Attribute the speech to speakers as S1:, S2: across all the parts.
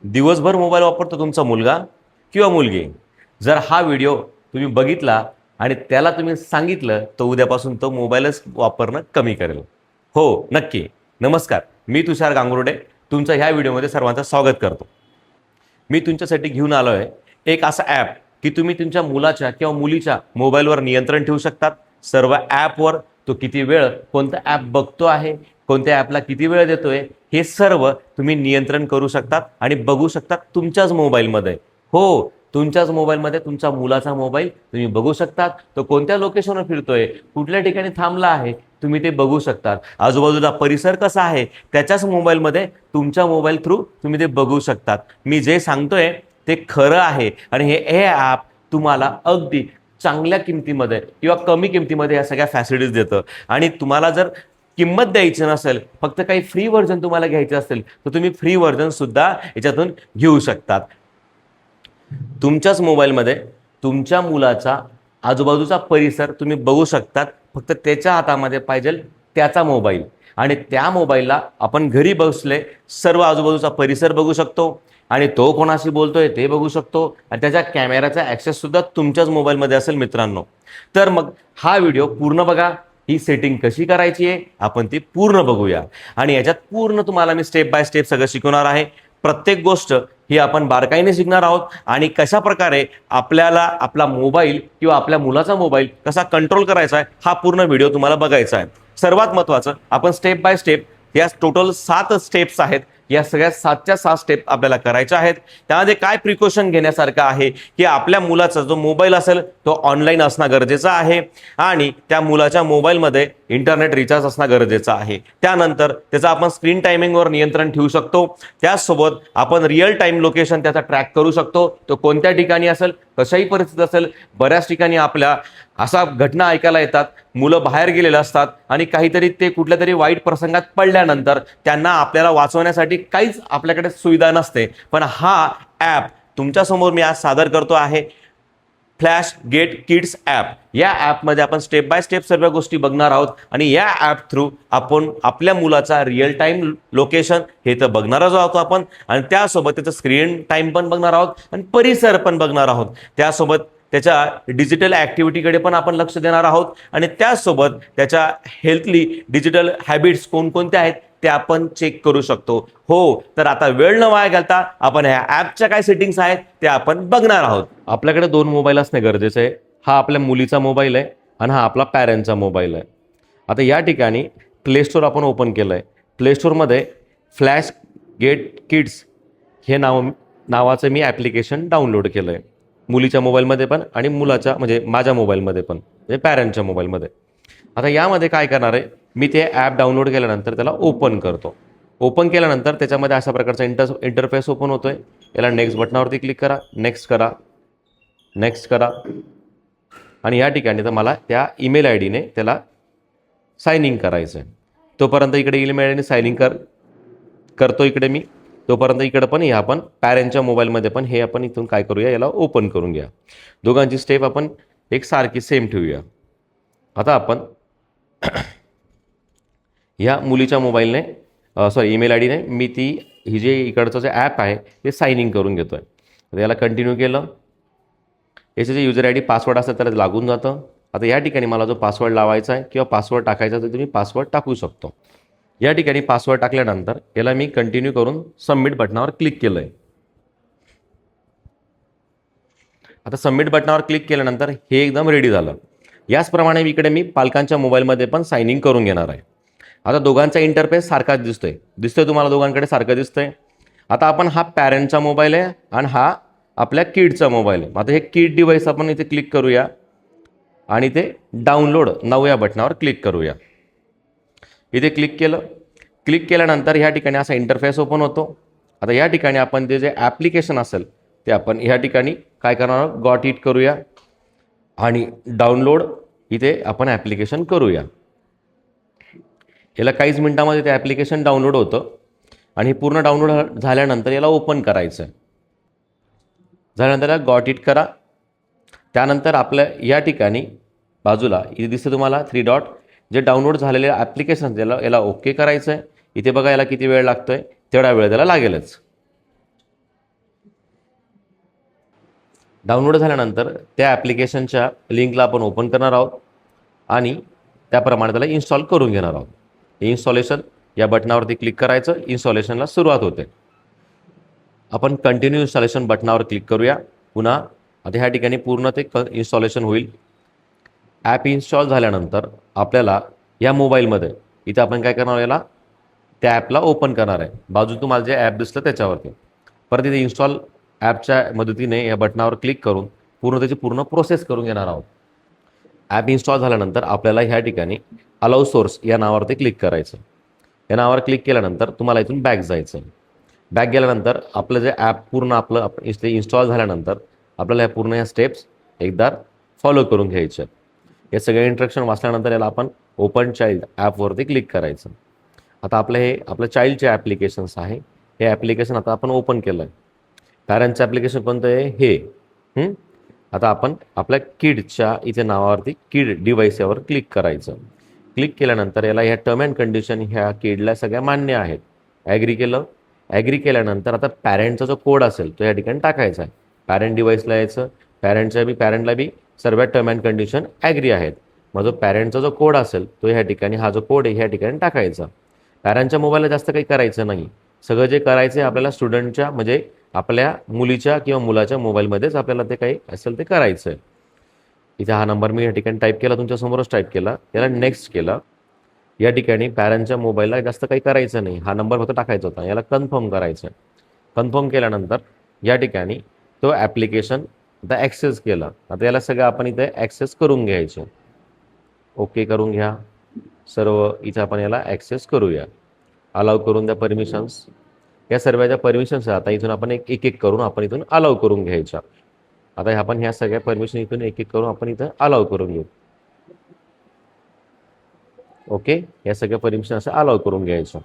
S1: दिवसभर मोबाईल वापरतो तुमचा मुलगा किंवा मुलगी, जर हा व्हिडिओ तुम्ही बघितला आणि त्याला तुम्ही सांगितलं तर उद्यापासून तो मोबाईलच वापरणं कमी करेल. हो, नक्की. नमस्कार, मी तुषार गांगुर्डे तुमचं ह्या व्हिडिओमध्ये सर्वांचं स्वागत करतो. मी तुमच्यासाठी घेऊन आलो आहे एक असा ॲप की तुम्ही तुमच्या मुलाच्या किंवा मुलीच्या मोबाईलवर नियंत्रण ठेवू शकतात. सर्व ॲपवर तो किती वेळ कोणतं ॲप बघतो आहे, कोणत्या ॲपला किती वेळ देतोय, हे सर्व तुम्ही नियंत्रण करू शकतात आणि बघू शकतात तुमच्याच मोबाईलमध्ये. हो, तुमच्याच मोबाईलमध्ये तुमच्या मुलाचा मोबाईल तुम्ही बघू शकतात. तो कोणत्या लोकेशनवर फिरतोय, कुठल्या ठिकाणी थांबला आहे, तुम्ही ते बघू शकतात. आजूबाजूला परिसर कसा आहे त्याच्याच मोबाईलमध्ये तुमच्या मोबाईल थ्रू तुम्ही ते बघू शकतात. मी जे सांगतोय ते खरं आहे आणि हे ॲप तुम्हाला अगदी चांगल्या किमतीमध्ये किंवा कमी किमतीमध्ये या सगळ्या फॅसिलिटीज देतं. आणि तुम्हाला जर किंमत द्यायची नसेल, फक्त काही फ्री व्हर्जन तुम्हाला घ्यायचं असेल तर तुम्ही फ्री व्हर्जन सुद्धा याच्यातून घेऊ शकतात. तुमच्याच मोबाईलमध्ये तुमच्या मुलाचा आजूबाजूचा परिसर तुम्ही बघू शकतात. फक्त त्याच्या हातामध्ये पाहिजे त्याचा मोबाईल, आणि त्या मोबाईलला आपण घरी बसले सर्व आजूबाजूचा परिसर बघू शकतो आणि तो कोणाशी बोलतोय ते बघू शकतो आणि त्याच्या कॅमेऱ्याचा ॲक्सेस सुद्धा तुमच्याच मोबाईलमध्ये असेल मित्रांनो. तर मग हा व्हिडिओ पूर्ण बघा. ही सेटिंग कशी करायची आहे आपण ती पूर्ण बघूया आणि याच्यात पूर्ण तुम्हाला मी स्टेप बाय स्टेप सगळं शिकवणार आहे. प्रत्येक गोष्ट ही आपण बारकाईने शिकणार आहोत आणि कशा प्रकारे आपल्याला आपला मोबाईल किंवा आपल्या मुलाचा मोबाईल कसा कंट्रोल करायचा आहे हा पूर्ण व्हिडिओ तुम्हाला बघायचा आहे. सर्वात महत्त्वाचं, आपण स्टेप बाय स्टेप, या टोटल 7 स्टेप्स आहेत, या सगळ्या 7च्या 7 स्टेप आपल्याला करायच्या आहेत. त्यामध्ये काय प्रिकॉशन घेण्यासारखं आहे की आपल्या मुलाचा जो मोबाईल असेल तो ऑनलाईन असणं गरजेचं आहे आणि त्या मुलाच्या मोबाईलमध्ये इंटरनेट रिचार्ज असणं गरजेचं आहे. त्यानंतर त्याचं आपण स्क्रीन टायमिंगवर नियंत्रण ठेवू शकतो. त्याचसोबत आपण रिअल टाईम लोकेशन त्याचा ट्रॅक करू शकतो. तो कोणत्या ठिकाणी असेल, कशाही परिस्थितीत असेल. बऱ्याच ठिकाणी आपल्या असा घटना ऐकायला येतात, मुलं बाहेर गेलेले असतात आणि काहीतरी ते कुठल्या तरी वाईट प्रसंगात पडल्यानंतर त्यांना आपल्याला वाचवण्यासाठी काहीच आपल्याकडे सुविधा नसते. पण हा ॲप तुमच्यासमोर मी आज सादर करतो आहे, फ्लॅश गेट किड्स ॲप. या ॲपमध्ये आपण स्टेप बाय स्टेप सर्व गोष्टी बघणार आहोत आणि या ॲप थ्रू आपण आपल्या मुलाचा रिअल टाईम लोकेशन हे तर बघणारच आहोत आपण, आणि त्यासोबत त्याचं स्क्रीन टाईम पण बघणार आहोत आणि परिसर पण बघणार आहोत. त्यासोबत त्याच्या डिजिटल ॲक्टिव्हिटीकडे पण आपण लक्ष देणार आहोत आणि त्याचसोबत त्याच्या हेल्थली डिजिटल हॅबिट्स कोणकोणत्या आहेत ते आपण चेक करू शकतो. हो, तर आता वेळ न वाया घालता आपण ह्या ॲपच्या काय सेटिंग्स आहेत ते आपण बघणार आहोत. आपल्याकडे 2 मोबाईल असणे गरजेचं आहे. हा आपल्या मुलीचा मोबाईल आहे आणि हा आपला पॅरेंटचा मोबाईल आहे. आता या ठिकाणी प्ले स्टोअर आपण ओपन केलं आहे. प्ले स्टोअरमध्ये फ्लॅश गेट किड्स हे नावाचं मी ॲप्लिकेशन डाउनलोड केलं आहे. मुलीच्या मोबाईलमध्ये पण आणि मुलाच्या म्हणजे माझ्या मोबाईलमध्ये पण, म्हणजे पॅरेंटच्या मोबाईलमध्ये. आता यामध्ये काय करणार आहे, मी ते ॲप डाउनलोड केल्यानंतर त्याला ओपन करतो. ओपन केल्यानंतर त्याच्यामध्ये अशा प्रकारचा इंटरफेस ओपन होतोय. याला नेक्स्ट बटनावरती क्लिक करा, नेक्स्ट करा, नेक्स्ट करा आणि या ठिकाणी तर मला त्या ईमेल आय डीने त्याला साइन इन करायचं आहे. तोपर्यंत इकडे ईमेल आय डीने साइन इन करतो इकडे मी. तोपर्यंत इकडं पण हे आपण पॅरेंटच्या मोबाईलमध्ये पण हे आपण इथून काय करूया, याला ओपन करून घ्या. दोघांची स्टेप आपण एक सारखी सेम ठेवूया. आता आपण ह्या मुलीच्या मोबाईलने ईमेल आय डीने मी ही जे इकडचं जे ॲप आहे ते साइन इन करून घेतो आहे. तर याला कंटिन्यू केलं. याचे जे युजर आय डी पासवर्ड असतं त्याला लागून जातं. आता या ठिकाणी मला जो पासवर्ड लावायचा आहे किंवा पासवर्ड टाकायचा तर तुम्ही पासवर्ड टाकू शकतो. या ठिकाणी पासवर्ड टाकल्यानंतर याला मी कंटिन्यू करून सबमिट बटनावर क्लिक केलं आहे. आता सबमिट बटनावर क्लिक केल्यानंतर हे एकदम रेडी झालं. याचप्रमाणे इकडे मी पालकांच्या मोबाईलमध्ये पण साइन इन करून घेणार आहे. आता दोघांचा इंटरफेस सारखाच दिसतोय तुम्हाला, दोघांकडे सारखं दिसतंय. आता आपण हा पॅरेंटचा मोबाईल आहे आणि हा आपल्या किडचा मोबाईल आहे. आता हे किड डिव्हाइस आपण इथे क्लिक करूया आणि ते डाउनलोड नाऊ या बटनावर क्लिक करूया. इथे क्लिक केलं. क्लिक केल्यानंतर ह्या ठिकाणी असा इंटरफेस ओपन होतो. आता या ठिकाणी आपण ते जे ॲप्लिकेशन असेल ते आपण ह्या ठिकाणी काय करणार, गॉट इट करूया आणि डाउनलोड इथे आपण ॲप्लिकेशन करूया. याला काहीच मिनिटामध्ये ते ॲप्लिकेशन डाउनलोड होतं आणि पूर्ण डाउनलोड झाल्यानंतर याला ओपन करायचं आहे. झाल्यानंतर याला गॉट इट करा. त्यानंतर आपल्या या ठिकाणी बाजूला इथे दिसतं तुम्हाला 3 डॉट, जे डाउनलोड झालेले ॲप्लिकेशन याला ओके करायचं आहे. इथे बघा याला किती वेळ लागतोय, तेवढा वेळ त्याला लागेलच. डाउनलोड झाल्यानंतर त्या ॲप्लिकेशनच्या लिंकला आपण ओपन करणार आहोत आणि त्याप्रमाणे त्याला इन्स्टॉल करून घेणार आहोत. इन्स्टॉलेशन या बटनावरती क्लिक करायचं, इन्स्टॉलेशनला सुरुवात होते. आपण कंटिन्यू इन्स्टॉलेशन बटनावर क्लिक करूया. पुन्हा आता ह्या ठिकाणी पूर्ण ते इन्स्टॉलेशन होईल. ॲप इन्स्टॉल झाल्यानंतर आपल्याला या मोबाईलमध्ये इथे आपण काय करणार, याला त्या ॲपला ओपन करणार आहे. बाजू तुम्हाला जे ॲप दिसतं त्याच्यावरती परत इथे इन्स्टॉल ॲपच्या मदतीने या बटनावर क्लिक करून पूर्ण त्याची पूर्ण प्रोसेस करून घेणार आहोत. ॲप इन्स्टॉल झाल्यानंतर आपल्याला ह्या ठिकाणी अलाउ सोर्स या नावावरती क्लिक करायचं. या नावावर क्लिक केल्यानंतर तुम्हाला इथून बॅक जायचं. बॅक गेल्यानंतर आपलं जे ॲप पूर्ण आपलं इथे इन्स्टॉल झाल्यानंतर आपल्याला ह्या पूर्ण ह्या स्टेप्स एकदा फॉलो करून घ्यायच्या. हे सगळे इंस्ट्रक्शन वाचल्यानंतर याला आपण ओपन चाइल्ड ॲपवरती क्लिक करायचं. आता आपलं चाइल्डचे ॲप्लिकेशन्स आहे, हे ॲप्लिकेशन आता आपण ओपन केलं आहे. पॅरेंटचं ॲप्लिकेशन कोणतं आहे, हे. आता आपण आपल्या किडच्या इथे नावावरती किड डिव्हाइस यावर क्लिक करायचं. क्लिक केल्यानंतर याला ह्या टर्म अँड कंडिशन ह्या किडला सगळ्या मान्य आहेत. ॲग्री केलं. ॲग्री केल्यानंतर आता पॅरेंटचा जो कोड असेल तो या ठिकाणी टाकायचा आहे. पॅरेंट डिव्हाइसला यायचं, पॅरेंटला be serve term and condition agree आहेत. मग जो पॅरेंटचा जो कोड असेल तो ह्या ठिकाणी, हा जो कोड आहे ह्या ठिकाणी टाकायचा. पॅरेंटच्या मोबाईलला जास्त काही करायचं नाही. सगळं जे करायचं आहे आपल्याला स्टुडंटच्या म्हणजे आपल्या मुलीच्या किंवा मुलाच्या मोबाईलमध्येच आपल्याला ते काही असेल ते करायचं आहे. इथे हा नंबर मी या ठिकाणी टाईप केला, तुमच्यासमोरच टाईप केला. याला नेक्स्ट केलं. या ठिकाणी पॅरेंटच्या मोबाईलला जास्त काही करायचं नाही, हा नंबर फक्त टाकायचा होता. याला कन्फर्म करायचं आहे. कन्फर्म केल्यानंतर या ठिकाणी तो ॲप्लिकेशन आता ॲक्सेस केला. आता याला सगळं आपण इथे ॲक्सेस करून घ्यायचं. ओके करून घ्या सर्व. इथं आपण याला ॲक्सेस करूया. अलाव करून द्या परमिशन्स. या सर्वांच्या परमिशन्स आता इथून आपण एक एक करून आपण इथून अलाव करून घ्यायच्या. आता आपण ह्या सगळ्या परमिशन इथून एक एक करून आपण इथं अलाव करून घेऊ. ओके, या सगळ्या परमिशन असं अलाव करून घ्यायचं.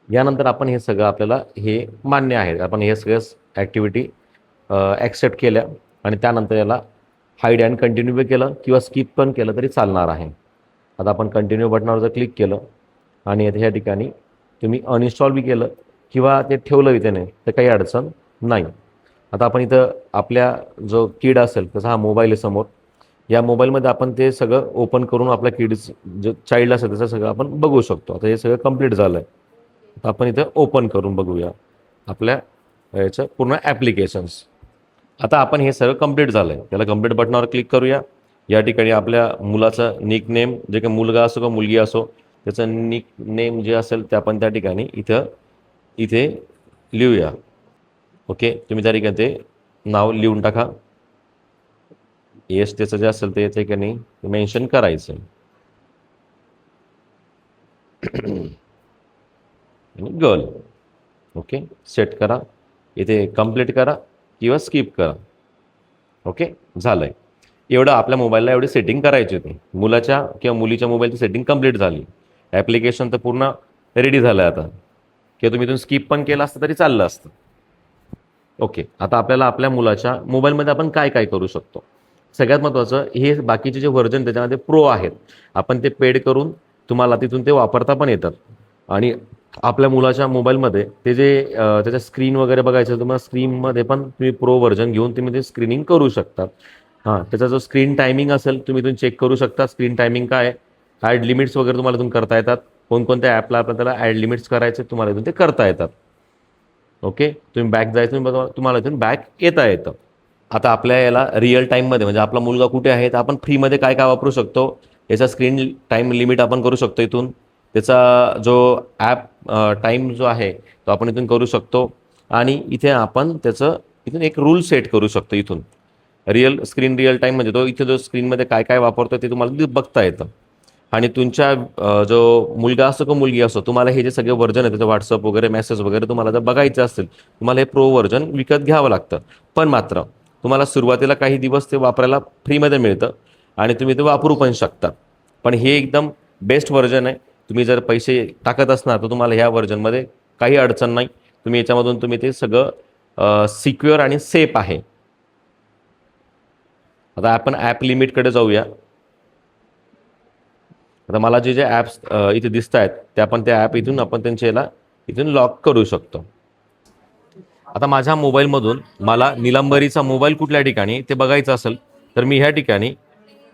S1: यानंतर आपण हे सगळं आपल्याला हे मान्य आहे, आपण हे सगळं ॲक्टिव्हिटी ॲक्सेप्ट केल्या आणि त्यानंतर याला हाईड अँड कंटिन्यू बी केलं किंवा स्किप पण केलं तरी चालणार आहे. आता आपण कंटिन्यू बटनावर जर क्लिक केलं आणि ह्या ठिकाणी तुम्ही अनइन्स्टॉल बी केलं किंवा ते ठेवलं त्याने तर काही अडचण नाही. आता आपण इथं आपल्या जो किड असेल तसा हा मोबाईल आहे समोर, या मोबाईलमध्ये आपण ते सगळं ओपन करून आपल्या किड्स जो चाइल्ड असेल त्याचं सगळं आपण बघू शकतो. आता हे सगळं कंप्लीट झालं आहे. आता आपण इथं ओपन करून बघूया आपल्या याचं पूर्ण ॲप्लिकेशन्स. आता आपण हे सगळं कंप्लीट झालं आहे. त्याला कंप्लीट बटनावर क्लिक करूया. या ठिकाणी आपल्या मुलाचं निक नेम, जे काही मुलगा असो किंवा मुलगी असो त्याचं निक नेम जे असेल ते आपण त्या ठिकाणी इथे लिहूया. ओके, तुम्ही त्या ठिकाणी ते नाव लिहून टाका. येस त्याचं जे असेल ते ठिकाणी मेन्शन करायचं. गर्ल. ओके, सेट करा. इथे कंप्लीट करा किंवा स्किप करा. ओके, झालं आहे. एवढं आपल्या मोबाईलला एवढी सेटिंग करायची होती. मुलाच्या किंवा मुलीच्या मोबाईलची सेटिंग कंप्लीट झाली. ॲप्लिकेशन तर पूर्ण रेडी झालं आहे आता, किंवा तुम्ही इथून स्किप पण केलं असतं तरी चाललं असतं. ओके, आता आपल्याला आपल्या मुलाच्या मोबाईलमध्ये आपण काय काय करू शकतो. सगळ्यात महत्त्वाचं, हे बाकीचे जे व्हर्जन त्याच्यामध्ये प्रो आहेत, आपण ते पेड करून तुम्हाला तिथून ते वापरता पण येतात. आणि आपल्या मुलाच्या मोबाईलमध्ये ते जे त्याच्या स्क्रीन वगैरे बघायचं तुम्हाला, स्क्रीनमध्ये पण तुम्ही प्रो व्हर्जन घेऊन तुम्ही ते स्क्रीनिंग करू शकता. त्याचा जो स्क्रीन टायमिंग असेल तुम्ही इथून चेक करू शकता. स्क्रीन टायमिंग काय आहे, ॲड लिमिट्स वगैरे तुम्हाला इथून करता येतात. कोणकोणत्या ॲपला आपण त्याला ॲड लिमिट्स करायचे तुम्हाला इथून ते करता येतात. ओके, तुम्ही बॅक जायचं, बघा तुम्हाला इथून बॅक येता येतं. आता आपल्या याला रिअल टाईममध्ये म्हणजे आपला मुलगा कुठे आहे तर आपण फ्रीमध्ये काय काय वापरू शकतो, याचा स्क्रीन टाईम लिमिट आपण करू शकतो इथून. त्याचा जो ॲप टाईम जो आहे तो आपण इथून करू शकतो. आणि इथे आपण त्याचं इथून एक रूल सेट करू शकतो. इथून रिअल टाईम म्हणजे तो इथे जो स्क्रीनमध्ये काय काय वापरतो ते तुम्हाला बघता येतं. आणि तुमच्या जो मुलगा असो किंवा मुलगी असो, तुम्हाला हे जे सगळे व्हर्जन आहे त्याचं व्हॉट्सअप वगैरे मेसेज वगैरे तुम्हाला जर बघायचं असेल, तुम्हाला हे प्रो व्हर्जन विकत घ्यावं लागतं. पण मात्र तुम्हाला सुरुवातीला काही दिवस ते वापरायला फ्रीमध्ये मिळतं आणि तुम्ही ते वापरू पण शकता. पण हे एकदम बेस्ट व्हर्जन आहे. तुम्ही जर पैसे टाकत असणार तर तुम्हाला ह्या व्हर्जनमध्ये काही अडचण नाही. तुम्ही याच्यामधून तुम्ही ते सगळं सिक्युअर आणि सेफ आहे. आता आपण ॲप लिमिटकडे जाऊया. आता मला जे ॲप्स इथे दिसत आहेत ते आपण त्या ॲप इथून आपण त्यांच्या याला इथून लॉक करू शकतो. आता माझ्या मोबाईलमधून मला निलंबरीचा मोबाईल कुठल्या ठिकाणी ते बघायचं असेल तर मी ह्या ठिकाणी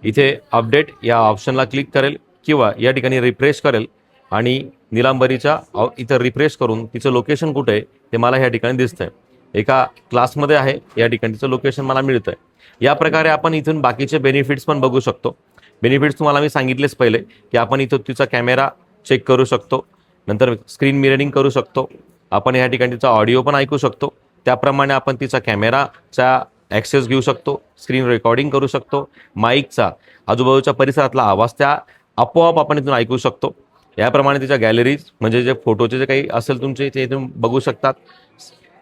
S1: इथे अपडेट या ऑप्शनला क्लिक करेल किंवा या ठिकाणी रिफ्रेश करेल आणि निलंबरीच्या इथं रिफ्रेश करून तिचं लोकेशन कुठे आहे ते मला ह्या ठिकाणी दिसतंय. एका क्लासमध्ये आहे, या ठिकाणी तिचं लोकेशन मला मिळतंय. या प्रकारे आपण इथून बाकीचे बेनिफिट्स पण बघू शकतो. बेनिफिट्स तुम्हाला मी सांगितलेच पहिले की आपण इथं तिचा कॅमेरा चेक करू शकतो, नंतर स्क्रीन मिररिंग करू शकतो, आपण या ठिकाणी तिचा ऑडिओ पण ऐकू शकतो. त्याप्रमाणे आपण तिचा कॅमेराचा ॲक्सेस घेऊ शकतो, स्क्रीन रेकॉर्डिंग करू शकतो, माईकचा आजूबाजूच्या परिसरातला आवाज त्या आपोआप आपण इथून ऐकू शकतो. याप्रमाणे तिच्या गॅलरीज म्हणजे जे फोटोचे जे काही असेल तुमचे ते इथून बघू शकतात.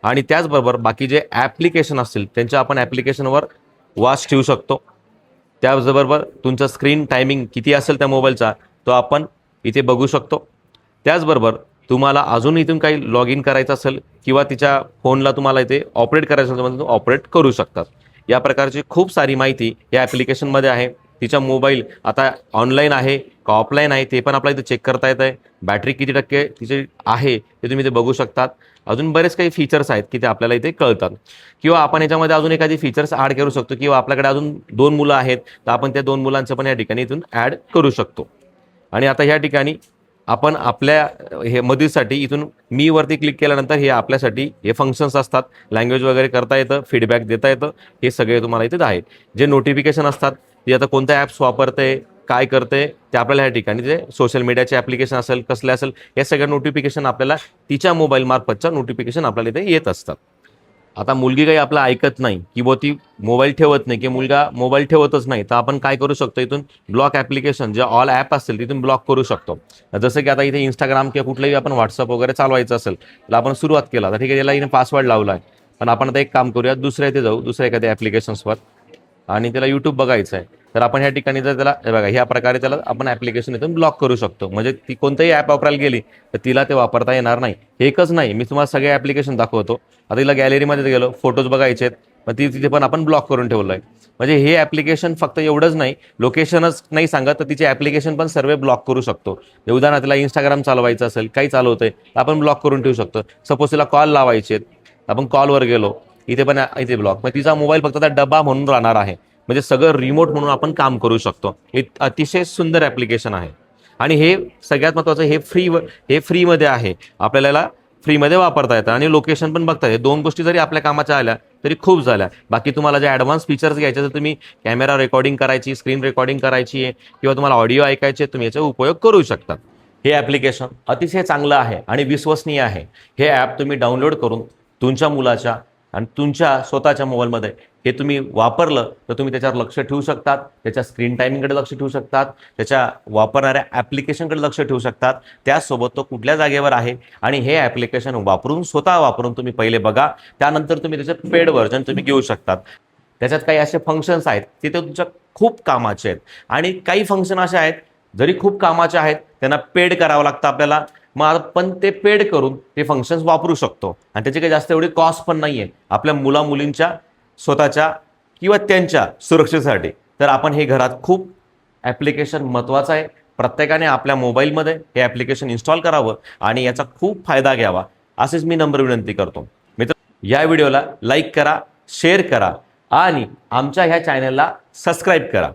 S1: आणि त्याचबरोबर बाकी जे ॲप्लिकेशन असतील त्यांच्या आपण ॲप्लिकेशनवर वॉच ठेवू शकतो. त्याचबरोबर तुमचा स्क्रीन टायमिंग किती असेल त्या मोबाईलचा तो आपण इथे बघू शकतो. त्याचबरोबर तुम्हाला अजून इथून काही लॉग इन करायचं असेल किंवा तिच्या फोनला तुम्हाला इथे ऑपरेट करायचं असेल तर तुम्ही ऑपरेट करू शकतात. या प्रकारची खूप सारी माहिती या ॲप्लिकेशनमध्ये आहे. तिचा मोबाईल आता ऑनलाईन आहे का ऑफलाईन आहे ते पण आपल्याला इथे चेक करता येत आहे. बॅटरी किती टक्के तिची आहे ते तुम्ही इथे बघू शकतात. अजून बरेच काही फीचर्स आहेत की ते आपल्याला इथे कळतात. किंवा आपण याच्यामध्ये अजून एखादी फीचर्स ॲड करू शकतो किंवा आपल्याकडे अजून 2 मुलं आहेत तर आपण त्या 2 मुलांचं पण या ठिकाणी इथून ॲड करू शकतो. आणि आता ह्या ठिकाणी आपण आपल्या हे मदतीसाठी इथून मी वरती क्लिक केल्यानंतर हे आपल्यासाठी हे फंक्शन्स असतात. लँग्वेज वगैरे करता येतं, फीडबॅक देता येतं, हे सगळे तुम्हाला इथे आहेत. जे नोटिफिकेशन असतात ते आता कोणत्या ॲप्स वापरते काय करते ते आपल्याला ह्या ठिकाणी जे सोशल मीडियाचे ॲप्लिकेशन असेल कसले असेल या सगळ्या नोटिफिकेशन आपल्याला तिच्या मोबाईलमार्फतच्या नोटिफिकेशन आपल्याला इथे येत असतात. आता मुलगी काही आपलं ऐकत नाही किंवा ती मोबाईल ठेवत नाही की मुलगा मोबाईल ठेवतच नाही तर आपण काय करू शकतो इथून ब्लॉक ॲप्लिकेशन जे ऑल ॲप असतील तिथून ब्लॉक करू शकतो. जसं की आता इथे इंस्टाग्राम किंवा कुठलंही आपण व्हॉट्सअप वगैरे चालवायचं असेल तर आपण सुरुवात केला तर ठीक आहे, याला इथे पासवर्ड लावला आहे. पण आपण आता एक काम करूया, दुसऱ्या इथे जाऊ दुसऱ्या एखाद्या ॲप्लिकेशन्सवर आणि त्याला यूट्यूब बघायचं आहे तर आपण ह्या ठिकाणी जर त्याला हे बघा ह्या प्रकारे त्याला आपण ॲप्लिकेशन इथून ब्लॉक करू शकतो. म्हणजे ती कोणतंही ॲप वापरायला गेली तर तिला ते वापरता येणार नाही. एकच नाही, मी तुम्हाला सगळे ॲप्लिकेशन दाखवतो. आता तिला गॅलरीमध्ये गेलो, फोटोज बघायचे आहेत पण ती तिथे पण आपण ब्लॉक करून ठेवलं आहे. म्हणजे हे ॲप्लिकेशन फक्त एवढंच नाही, लोकेशनच नाही सांगत तर तिचे ॲप्लिकेशन पण सर्व ब्लॉक करू शकतो. उदाहरणार्थ तिला इंस्टाग्राम चालवायचं असेल, काही चालवतंय आपण ब्लॉक करून ठेवू शकतो. सपोज तिला कॉल लावायचे आहेत, आपण कॉलवर गेलो इथे पण इथे ब्लॉक, मग तिचा मोबाईल फक्त त्या डबा म्हणून राहणार आहे. म्हणजे सगळं रिमोट म्हणून आपण काम करू शकतो. हे अतिशय सुंदर ॲप्लिकेशन आहे. आणि हे सगळ्यात महत्त्वाचं हे फ्रीमध्ये आहे, आपल्याला फ्रीमध्ये वापरता येतं आणि लोकेशन पण बघता येतं. 2 गोष्टी जरी आपल्या कामाच्या आल्या तरी खूप झाल्या. बाकी तुम्हाला जे ॲडव्हान्स फीचर्स घ्यायचे तर तुम्ही कॅमेरा रेकॉर्डिंग करायची, स्क्रीन रेकॉर्डिंग करायची आहे किंवा तुम्हाला ऑडिओ ऐकायचे तुम्ही याचा उपयोग करू शकता. हे ॲप्लिकेशन अतिशय चांगलं आहे आणि विश्वसनीय आहे. हे ॲप तुम्ही डाउनलोड करून तुमच्या मुलाच्या आणि तुमच्या स्वतःच्या मोबाईलमध्ये हे तुम्ही वापरलं तर तुम्ही त्याच्यावर लक्ष ठेवू शकतात, त्याच्या स्क्रीन टायमिंगकडे लक्ष ठेवू शकतात, त्याच्या वापरणाऱ्या ॲप्लिकेशनकडे लक्ष ठेवू शकतात. त्याचसोबत तो कुठल्या जागेवर आहे आणि हे ॲप्लिकेशन वापरून स्वतः वापरून तुम्ही पहिले बघा, त्यानंतर तुम्ही त्याचं पेड व्हर्जन तुम्ही घेऊ शकतात. त्याच्यात काही असे फंक्शन्स आहेत ते तुमच्या खूप कामाचे आहेत आणि काही फंक्शन असे आहेत जरी खूप कामाचे आहेत त्यांना पेड करावं लागतं आपल्याला. मग आपण ते पेड करून ते फंक्शन्स वापरू शकतो आणि त्याची काही जास्त एवढी कॉस्ट पण नाही आहे आपल्या मुलींच्या स्वतःच्या किंवा त्यांच्या सुरक्षेसाठी. तर आपण हे घरात खूप ॲप्लिकेशन महत्त्वाचं आहे. प्रत्येकाने आपल्या मोबाईलमध्ये हे ॲप्लिकेशन इन्स्टॉल करावं आणि याचा खूप फायदा घ्यावा असेच मी नम्र विनंती करतो. मित्र, या व्हिडिओला लाईक करा, शेअर करा आणि आमच्या ह्या चॅनलला सबस्क्राईब करा.